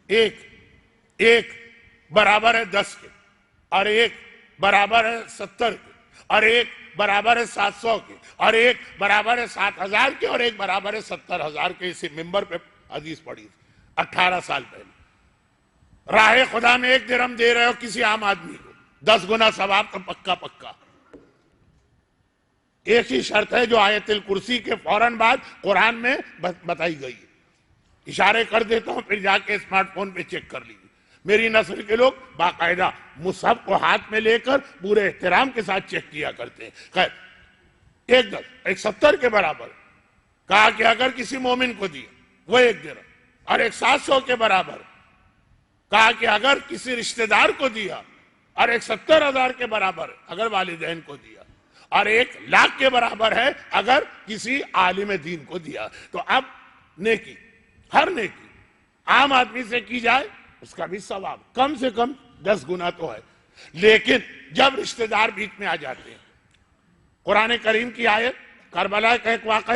ایک برابر ہے 10 کے، اور ایک برابر ہے 70 کے، اور ایک برابر ہے 700 کے، اور ایک برابر ہے 7,000 کے، اور ایک برابر ہے 70,000 کے. اسی ممبر پہ حدیث پڑھی تھی 18 سال پہلے. راہ خدا میں 1 درہم دے رہے ہو کسی عام آدمی کو، 10 گنا ثواب تو پکا پکا. ایک ہی شرط ہے جو آیت الکرسی کے فوراً بعد قرآن میں بتائی گئی ہے. اشارے کر دیتا ہوں، پھر جا کے اسمارٹ فون پہ چیک کر لیجیے. میری نسل کے لوگ باقاعدہ مصحف کو ہاتھ میں لے کر پورے احترام کے ساتھ چیک کیا کرتے ہیں. خیر، ایک 70 کے برابر کہا کہ اگر کسی مومن کو دیا وہ 1 درہم، اور ایک 700 کے برابر کہا کہ اگر کسی رشتہ دار کو دیا، اور ایک 70,000 کے برابر اگر والدین کو دیا، اور ایک 1,00,000 کے برابر ہے اگر کسی عالم دین کو دیا. تو اب نیکی، ہر نیکی عام آدمی سے کی جائے اس کا بھی ثواب کم سے کم 10 گنا تو ہے. لیکن جب رشتہ دار بیچ میں آ جاتے ہیں، قرآن کریم کی آیت کربلا کا ایک واقعہ